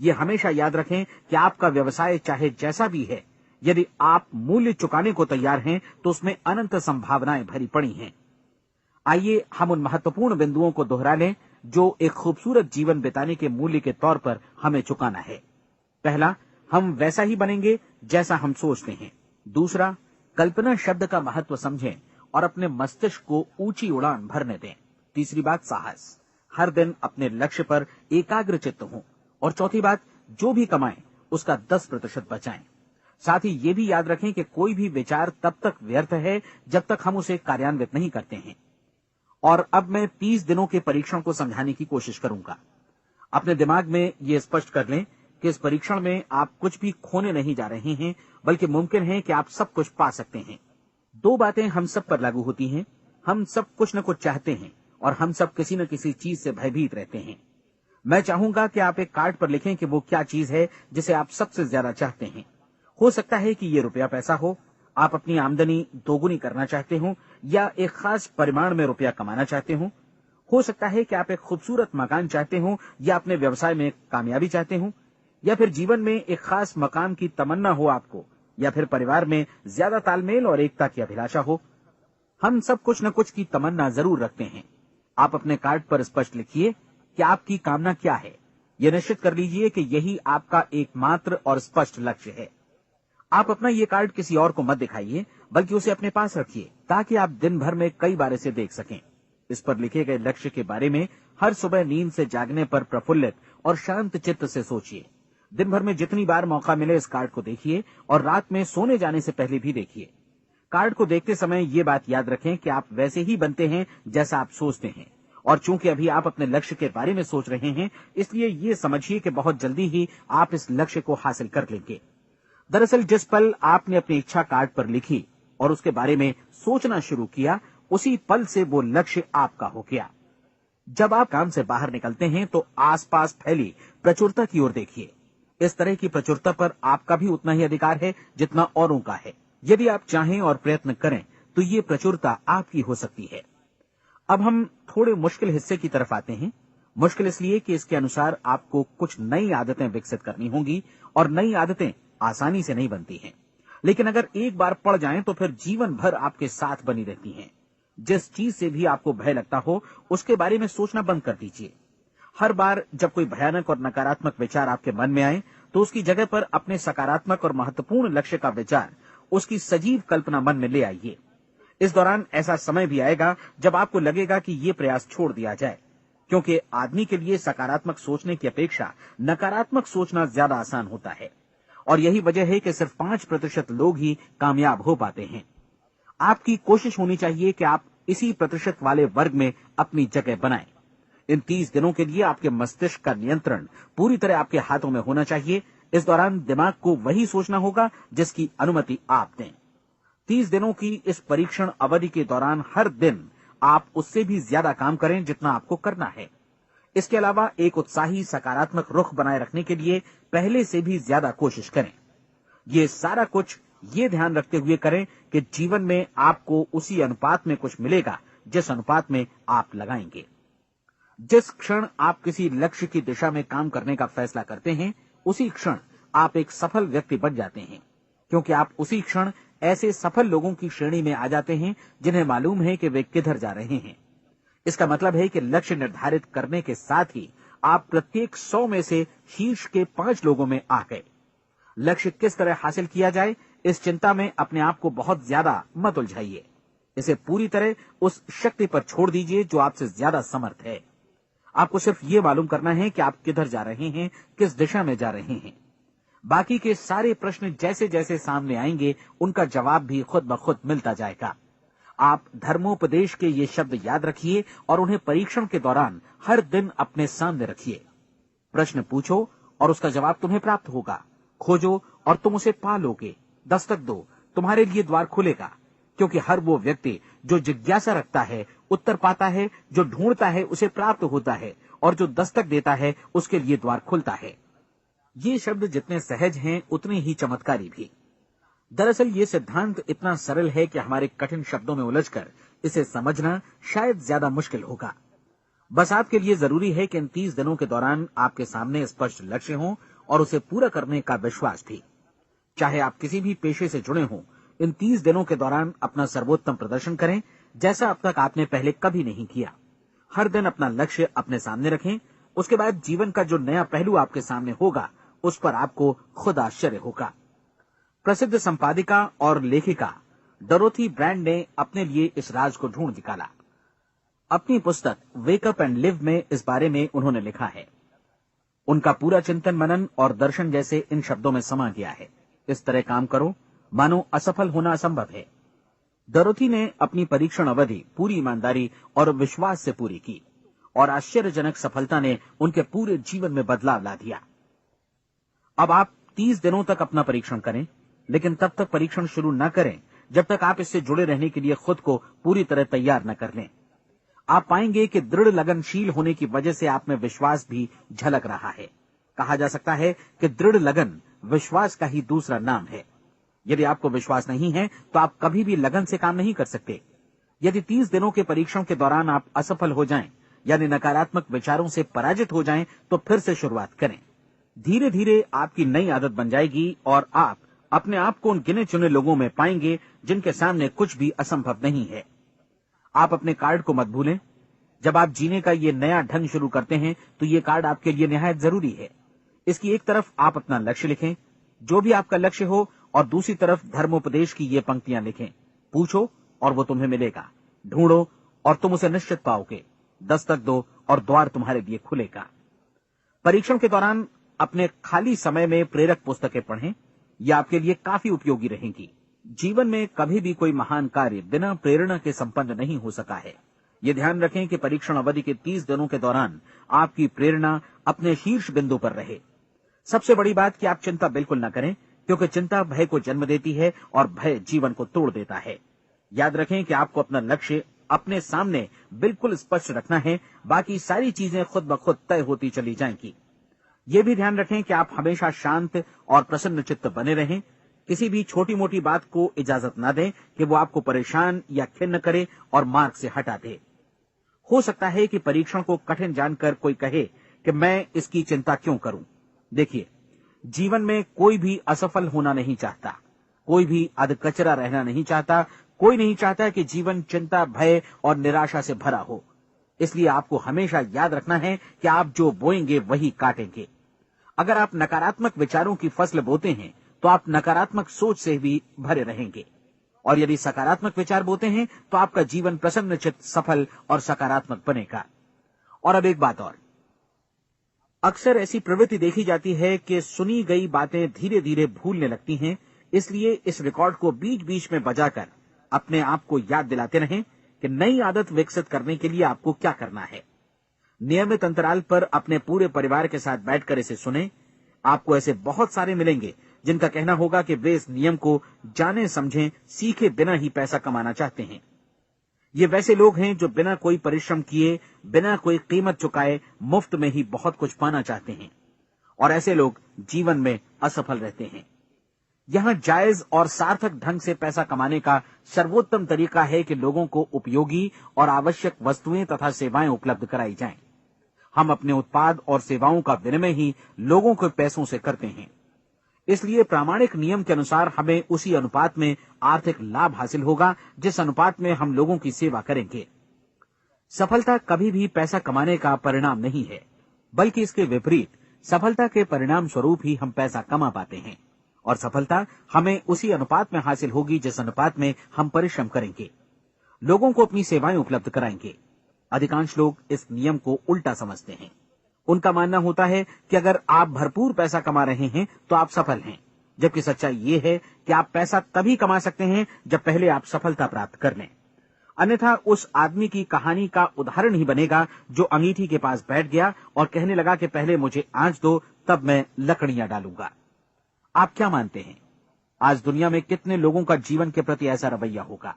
ये हमेशा याद रखें कि आपका व्यवसाय चाहे जैसा भी है, यदि आप मूल्य चुकाने को तैयार हैं तो उसमें अनंत संभावनाएं भरी पड़ी हैं। आइए हम उन महत्वपूर्ण बिंदुओं को दोहरा लें जो एक खूबसूरत जीवन बिताने के मूल्य के तौर पर हमें चुकाना है। पहला, हम वैसा ही बनेंगे जैसा हम सोचते हैं। दूसरा, कल्पना शब्द का महत्व समझें और अपने मस्तिष्क को ऊंची उड़ान भरने दें। तीसरी बात, साहस, हर दिन अपने लक्ष्य पर एकाग्रचित्त हों। और चौथी बात, जो भी कमाएं उसका 10% बचाएं। साथ ही ये भी याद रखें कि कोई भी विचार तब तक व्यर्थ है जब तक हम उसे कार्यान्वित नहीं करते हैं। और अब मैं 30 दिनों के परीक्षण को समझाने की कोशिश करूंगा। अपने दिमाग में ये स्पष्ट कर लें कि इस परीक्षण में आप कुछ भी खोने नहीं जा रहे हैं, बल्कि मुमकिन है कि आप सब कुछ पा सकते हैं। 2 बातें हम सब पर लागू होती हैं। हम सब कुछ न कुछ चाहते हैं और हम सब किसी न किसी चीज से भयभीत रहते हैं। मैं चाहूंगा कि आप एक कार्ड पर लिखें कि वो क्या चीज है जिसे आप सबसे ज्यादा चाहते हैं। हो सकता है कि ये रुपया पैसा हो, आप अपनी आमदनी दोगुनी करना चाहते हो, या एक खास परिमाण में रुपया कमाना चाहते हो सकता है कि आप एक खूबसूरत मकान चाहते हो, या अपने व्यवसाय में कामयाबी चाहते हो, या फिर जीवन में एक खास मकाम की तमन्ना हो आपको, या फिर परिवार में ज्यादा तालमेल और एकता की अभिलाषा हो। हम सब कुछ न कुछ की तमन्ना जरूर रखते हैं। आप अपने कार्ड पर स्पष्ट लिखिए कि आपकी कामना क्या है। यह निश्चित कर लीजिए कि यही आपका एकमात्र और स्पष्ट लक्ष्य है। आप अपना ये कार्ड किसी और को मत दिखाइए, बल्कि उसे अपने पास रखिए ताकि आप दिन भर में कई बार इसे देख सकें। इस पर लिखे गए लक्ष्य के बारे में हर सुबह नींद से जागने पर प्रफुल्लित और शांत चित्त से सोचिए। दिन भर में जितनी बार मौका मिले इस कार्ड को देखिए और रात में सोने जाने से पहले भी देखिए। कार्ड को देखते समय ये बात याद रखें कि आप वैसे ही बनते हैं जैसा आप सोचते हैं। और चूंकि अभी आप अपने लक्ष्य के बारे में सोच रहे हैं, इसलिए ये समझिए कि बहुत जल्दी ही आप इस लक्ष्य को हासिल कर लेंगे। दरअसल जिस पल आपने अपनी इच्छा कार्ड पर लिखी और उसके बारे में सोचना शुरू किया, उसी पल से वो लक्ष्य आपका हो गया। जब आप काम से बाहर निकलते हैं तो आसपास फैली प्रचुरता की ओर देखिए। इस तरह की प्रचुरता पर आपका भी उतना ही अधिकार है जितना औरों का है। यदि आप चाहें और प्रयत्न करें तो ये प्रचुरता आपकी हो सकती है। अब हम थोड़े मुश्किल हिस्से की तरफ आते हैं। मुश्किल इसलिए कि इसके अनुसार आपको कुछ नई आदतें विकसित करनी होंगी और नई आदतें आसानी से नहीं बनती हैं, लेकिन अगर एक बार पड़ जाएं तो फिर जीवन भर आपके साथ बनी रहती हैं। जिस चीज से भी आपको भय लगता हो उसके बारे में सोचना बंद कर दीजिए। हर बार जब कोई भयानक और नकारात्मक विचार आपके मन में आए तो उसकी जगह पर अपने सकारात्मक और महत्वपूर्ण लक्ष्य का विचार, उसकी सजीव कल्पना मन में ले आइए। इस दौरान ऐसा समय भी आएगा जब आपको लगेगा कि ये प्रयास छोड़ दिया जाए, क्योंकि आदमी के लिए सकारात्मक सोचने की अपेक्षा नकारात्मक सोचना ज्यादा आसान होता है। और यही वजह है कि सिर्फ 5% लोग ही कामयाब हो पाते हैं। आपकी कोशिश होनी चाहिए कि आप इसी प्रतिशत वाले वर्ग में अपनी जगह बनाएं। इन 30 दिनों के लिए आपके मस्तिष्क का नियंत्रण पूरी तरह आपके हाथों में होना चाहिए। इस दौरान दिमाग को वही सोचना होगा जिसकी अनुमति आप दें। 30 दिनों की इस परीक्षण अवधि के दौरान हर दिन आप उससे भी ज्यादा काम करें जितना आपको करना है। इसके अलावा एक उत्साही सकारात्मक रुख बनाए रखने के लिए पहले से भी ज्यादा कोशिश करें। ये सारा कुछ ये ध्यान रखते हुए करें कि जीवन में आपको उसी अनुपात में कुछ मिलेगा जिस अनुपात में आप लगाएंगे। जिस क्षण आप किसी लक्ष्य की दिशा में काम करने का फैसला करते हैं, उसी क्षण आप एक सफल व्यक्ति बन जाते हैं, क्योंकि आप उसी क्षण ऐसे सफल लोगों की श्रेणी में आ जाते हैं जिन्हें मालूम है कि वे किधर जा रहे हैं। इसका मतलब है कि लक्ष्य निर्धारित करने के साथ ही आप प्रत्येक 100 में से शीर्ष के 5 लोगों में आ गए। लक्ष्य किस तरह हासिल किया जाए, इस चिंता में अपने आप को बहुत ज्यादा मत उलझाइए। इसे पूरी तरह उस शक्ति पर छोड़ दीजिए जो आपसे ज्यादा समर्थ है। आपको सिर्फ ये मालूम करना है कि आप किधर जा रहे हैं, किस दिशा में जा रहे हैं। बाकी के सारे प्रश्न जैसे जैसे सामने आएंगे उनका जवाब भी खुद ब खुद मिलता जाएगा। आप धर्मोपदेश के ये शब्द याद रखिए और उन्हें परीक्षण के दौरान हर दिन अपने सामने रखिए। प्रश्न पूछो और उसका जवाब तुम्हें प्राप्त होगा। खोजो और तुम उसे पा लोगे। दस्तक दो, तुम्हारे लिए द्वार खुलेगा। क्योंकि हर वो व्यक्ति जो जिज्ञासा रखता है उत्तर पाता है, जो ढूंढता है उसे प्राप्त होता है, और जो दस्तक देता है उसके लिए द्वार खुलता है। ये शब्द जितने सहज हैं उतने ही चमत्कारी भी। दरअसल ये सिद्धांत इतना सरल है कि हमारे कठिन शब्दों में उलझकर इसे समझना शायद ज्यादा मुश्किल होगा। बस आपके लिए जरूरी है कि इन 30 दिनों के दौरान आपके सामने स्पष्ट लक्ष्य हो और उसे पूरा करने का विश्वास भी। चाहे आप किसी भी पेशे से जुड़े हों, इन 30 दिनों के दौरान अपना सर्वोत्तम प्रदर्शन करें, जैसा अब तक आपने पहले कभी नहीं किया। हर दिन अपना लक्ष्य अपने सामने रखें। उसके बाद जीवन का जो नया पहलू आपके सामने होगा उस पर आपको खुद आश्चर्य होगा। प्रसिद्ध संपादिका और लेखिका डोरोथी ब्रैंड ने अपने लिए इस राज को ढूंढ निकाला। अपनी पुस्तक वेक अप एंड लिव में इस बारे में उन्होंने लिखा है। उनका पूरा चिंतन मनन और दर्शन जैसे इन शब्दों में समा गया है। इस तरह काम करो मानो असफल होना असंभव है। डोरोथी ने अपनी परीक्षण अवधि पूरी ईमानदारी और विश्वास से पूरी की और आश्चर्यजनक सफलता ने उनके पूरे जीवन में बदलाव ला दिया। अब आप 30 दिनों तक अपना परीक्षण करें, लेकिन तब तक परीक्षण शुरू न करें जब तक आप इससे जुड़े रहने के लिए खुद को पूरी तरह तैयार न कर लें। आप पाएंगे कि दृढ़ लगनशील होने की वजह से आप में विश्वास भी झलक रहा है। कहा जा सकता है कि दृढ़ लगन विश्वास का ही दूसरा नाम है। यदि आपको विश्वास नहीं है तो आप कभी भी लगन से काम नहीं कर सकते। यदि 30 दिनों के परीक्षण के दौरान आप असफल हो जाएं, यानी नकारात्मक विचारों से पराजित हो जाएं, तो फिर से शुरुआत करें। धीरे धीरे आपकी नई आदत बन जाएगी और आप अपने आप को उन गिने चुने लोगों में पाएंगे जिनके सामने कुछ भी असंभव नहीं है। आप अपने कार्ड को मत भूलें। जब आप जीने का ये नया ढंग शुरू करते हैं तो ये कार्ड आपके लिए निहायत जरूरी है। इसकी एक तरफ आप अपना लक्ष्य लिखें, जो भी आपका लक्ष्य हो, और दूसरी तरफ धर्मोपदेश की ये पंक्तियां लिखें। पूछो और वो तुम्हें मिलेगा। ढूंढो और तुम उसे निश्चित पाओगे। दस्तक दो और द्वार तुम्हारे लिए खुलेगा। परीक्षण के दौरान अपने खाली समय में प्रेरक पुस्तकें पढ़ें। ये आपके लिए काफी उपयोगी रहेंगी। जीवन में कभी भी कोई महान कार्य बिना प्रेरणा के संपन्न नहीं हो सका है। ये ध्यान रखें कि परीक्षण अवधि के 30 दिनों के दौरान आपकी प्रेरणा अपने शीर्ष बिंदु पर रहे। सबसे बड़ी बात कि आप चिंता बिल्कुल न करें, क्योंकि चिंता भय को जन्म देती है और भय जीवन को तोड़ देता है। याद रखें कि आपको अपना लक्ष्य अपने सामने बिल्कुल स्पष्ट रखना है। बाकी सारी चीजें खुद ब खुद तय होती चली जाएंगी। ये भी ध्यान रखें कि आप हमेशा शांत और प्रसन्न चित्त बने रहें। किसी भी छोटी मोटी बात को इजाजत न दें कि वो आपको परेशान या खिन्न करे और मार्ग से हटा दे। हो सकता है कि परीक्षण को कठिन जानकर कोई कहे कि मैं इसकी चिंता क्यों करूं। देखिए, जीवन में कोई भी असफल होना नहीं चाहता, कोई भी अधकचरा रहना नहीं चाहता, कोई नहीं चाहता कि जीवन चिंता, भय और निराशा से भरा हो। इसलिए आपको हमेशा याद रखना है कि आप जो बोएंगे वही काटेंगे। अगर आप नकारात्मक विचारों की फसल बोते हैं तो आप नकारात्मक सोच से भी भरे रहेंगे, और यदि सकारात्मक विचार बोते हैं तो आपका जीवन प्रसन्नचित्त, सफल और सकारात्मक बनेगा। और अब एक बात और, अक्सर ऐसी प्रवृत्ति देखी जाती है कि सुनी गई बातें धीरे धीरे भूलने लगती हैं। इसलिए इस रिकॉर्ड को बीच बीच में बजाकर अपने आप को याद दिलाते रहें कि नई आदत विकसित करने के लिए आपको क्या करना है। नियमित अंतराल पर अपने पूरे परिवार के साथ बैठकर इसे सुनें। आपको ऐसे बहुत सारे मिलेंगे जिनका कहना होगा कि वे इस नियम को जाने समझे सीखे बिना ही पैसा कमाना चाहते हैं। ये वैसे लोग हैं जो बिना कोई परिश्रम किए, बिना कोई कीमत चुकाए मुफ्त में ही बहुत कुछ पाना चाहते हैं, और ऐसे लोग जीवन में असफल रहते हैं। यहां जायज और सार्थक ढंग से पैसा कमाने का सर्वोत्तम तरीका है कि लोगों को उपयोगी और आवश्यक वस्तुएं तथा सेवाएं उपलब्ध कराई जाएं। हम अपने उत्पाद और सेवाओं का विनिमय ही लोगों के पैसों से करते हैं। इसलिए प्रामाणिक नियम के अनुसार हमें उसी अनुपात में आर्थिक लाभ हासिल होगा जिस अनुपात में हम लोगों की सेवा करेंगे। सफलता कभी भी पैसा कमाने का परिणाम नहीं है, बल्कि इसके विपरीत सफलता के परिणाम स्वरूप ही हम पैसा कमा पाते हैं, और सफलता हमें उसी अनुपात में हासिल होगी जिस अनुपात में हम परिश्रम करेंगे, लोगों को अपनी सेवाएं उपलब्ध कराएंगे। अधिकांश लोग इस नियम को उल्टा समझते हैं। उनका मानना होता है कि अगर आप भरपूर पैसा कमा रहे हैं तो आप सफल हैं, जबकि सच्चाई ये है कि आप पैसा तभी कमा सकते हैं जब पहले आप सफलता प्राप्त कर लें। अन्यथा उस आदमी की कहानी का उदाहरण ही बनेगा जो अंगीठी के पास बैठ गया और कहने लगा कि पहले मुझे आंच दो, तब मैं लकड़ियां डालूंगा। आप क्या मानते हैं, आज दुनिया में कितने लोगों का जीवन के प्रति ऐसा रवैया होगा?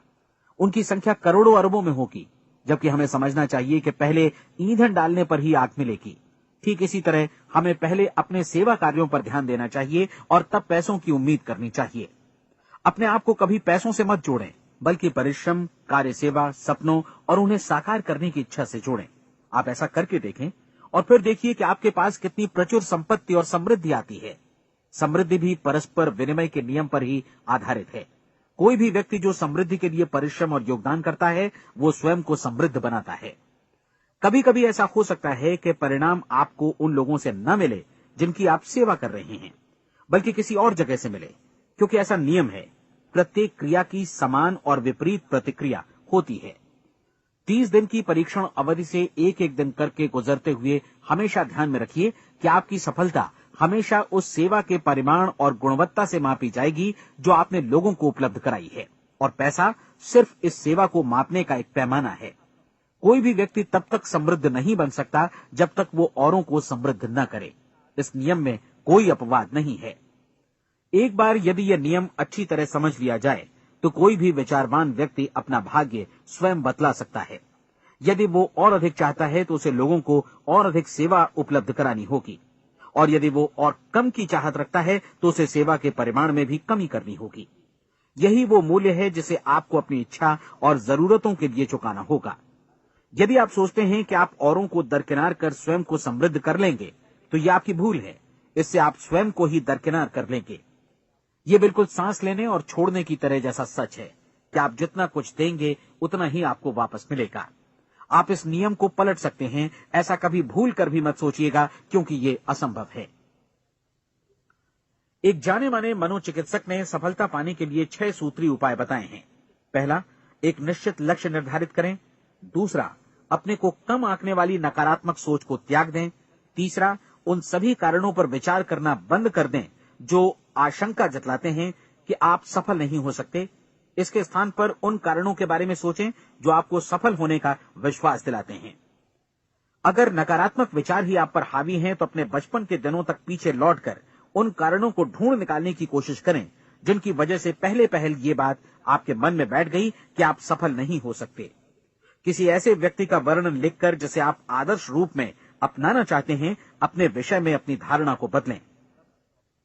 उनकी संख्या करोड़ों अरबों में होगी, जबकि हमें समझना चाहिए कि पहले ईंधन डालने पर ही आग मिलेगी। ठीक इसी तरह हमें पहले अपने सेवा कार्यों पर ध्यान देना चाहिए और तब पैसों की उम्मीद करनी चाहिए। अपने आप को कभी पैसों से मत जोड़ें, बल्कि परिश्रम, कार्य सेवा, सपनों और उन्हें साकार करने की इच्छा से जोड़ें। आप ऐसा करके देखें और फिर देखिए कि आपके पास कितनी प्रचुर संपत्ति और समृद्धि आती है। समृद्धि भी परस्पर विनिमय के नियम पर ही आधारित है। कोई भी व्यक्ति जो समृद्धि के लिए परिश्रम और योगदान करता है, वो स्वयं को समृद्ध बनाता है। कभी कभी ऐसा हो सकता है कि परिणाम आपको उन लोगों से न मिले जिनकी आप सेवा कर रहे हैं, बल्कि किसी और जगह से मिले, क्योंकि ऐसा नियम है, प्रत्येक क्रिया की समान और विपरीत प्रतिक्रिया होती है। 30 दिन की परीक्षण अवधि से एक एक दिन करके गुजरते हुए हमेशा ध्यान में रखिए कि आपकी सफलता हमेशा उस सेवा के परिमाण और गुणवत्ता से मापी जाएगी जो आपने लोगों को उपलब्ध कराई है, और पैसा सिर्फ इस सेवा को मापने का एक पैमाना है। कोई भी व्यक्ति तब तक समृद्ध नहीं बन सकता जब तक वो औरों को समृद्ध न करे। इस नियम में कोई अपवाद नहीं है। एक बार यदि यह नियम अच्छी तरह समझ लिया जाए तो कोई भी विचारवान व्यक्ति अपना भाग्य स्वयं बतला सकता है। यदि वो और अधिक चाहता है तो उसे लोगों को और अधिक सेवा उपलब्ध करानी होगी, और यदि वो और कम की चाहत रखता है तो उसे सेवा के परिमाण में भी कमी करनी होगी। यही वो मूल्य है जिसे आपको अपनी इच्छा और जरूरतों के लिए चुकाना होगा। यदि आप सोचते हैं कि आप औरों को दरकिनार कर स्वयं को समृद्ध कर लेंगे तो यह आपकी भूल है। इससे आप स्वयं को ही दरकिनार कर लेंगे। ये बिल्कुल सांस लेने और छोड़ने की तरह जैसा सच है कि आप जितना कुछ देंगे उतना ही आपको वापस मिलेगा। आप इस नियम को पलट सकते हैं, ऐसा कभी भूल कर भी मत सोचिएगा, क्योंकि ये असंभव है। एक जाने माने मनोचिकित्सक ने सफलता पाने के लिए 6 सूत्री उपाय बताए हैं। पहला, एक निश्चित लक्ष्य निर्धारित करें। दूसरा, अपने को कम आंकने वाली नकारात्मक सोच को त्याग दें। तीसरा, उन सभी कारणों पर विचार करना बंद कर दें जो आशंका जतलाते हैं कि आप सफल नहीं हो सकते। इसके स्थान पर उन कारणों के बारे में सोचें जो आपको सफल होने का विश्वास दिलाते हैं। अगर नकारात्मक विचार ही आप पर हावी हैं तो अपने बचपन के दिनों तक पीछे लौटकर उन कारणों को ढूंढ निकालने की कोशिश करें जिनकी वजह से पहले पहल ये बात आपके मन में बैठ गई कि आप सफल नहीं हो सकते। किसी ऐसे व्यक्ति का वर्णन लिखकर जिसे आप आदर्श रूप में अपनाना चाहते हैं, अपने विषय में अपनी धारणा को बदलें।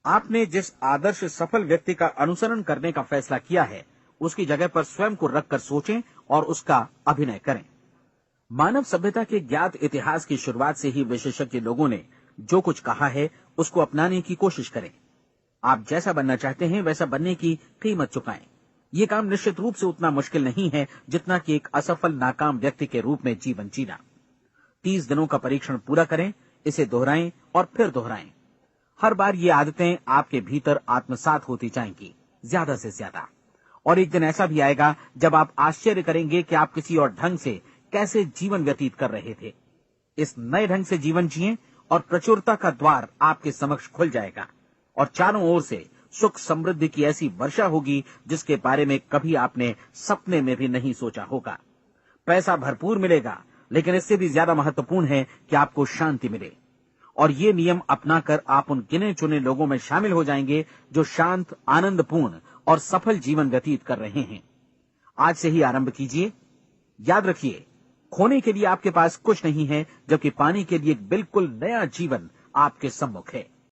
आपने जिस आदर्श सफल व्यक्ति का अनुसरण करने का फैसला किया है, उसकी जगह पर स्वयं को रखकर सोचें और उसका अभिनय करें। मानव सभ्यता के ज्ञात इतिहास की शुरुआत से ही विशेषज्ञ लोगों ने जो कुछ कहा है उसको अपनाने की कोशिश करें। आप जैसा बनना चाहते हैं वैसा बनने की कीमत चुकाएं। ये काम निश्चित रूप से उतना मुश्किल नहीं है जितना कि एक असफल नाकाम व्यक्ति के रूप में जीवन जीना। 30 दिनों का परीक्षण पूरा करें, इसे दोहराएं और फिर दोहराएं। हर बार ये आदतें आपके भीतर आत्मसात होती जाएंगी, ज्यादा से ज्यादा। और एक दिन ऐसा भी आएगा जब आप आश्चर्य करेंगे कि आप किसी और ढंग से कैसे जीवन व्यतीत कर रहे थे। इस नए ढंग से जीवन जिएं और प्रचुरता का द्वार आपके समक्ष खुल जाएगा और चारों ओर से सुख समृद्धि की ऐसी वर्षा होगी जिसके बारे में कभी आपने सपने में भी नहीं सोचा होगा। पैसा भरपूर मिलेगा, लेकिन इससे भी ज्यादा महत्वपूर्ण है कि आपको शांति मिले। और ये नियम अपनाकर आप उन गिने चुने लोगों में शामिल हो जाएंगे जो शांत, आनंदपूर्ण और सफल जीवन व्यतीत कर रहे हैं। आज से ही आरंभ कीजिए। याद रखिए, खोने के लिए आपके पास कुछ नहीं है, जबकि पाने के लिए एक बिल्कुल नया जीवन आपके सम्मुख है।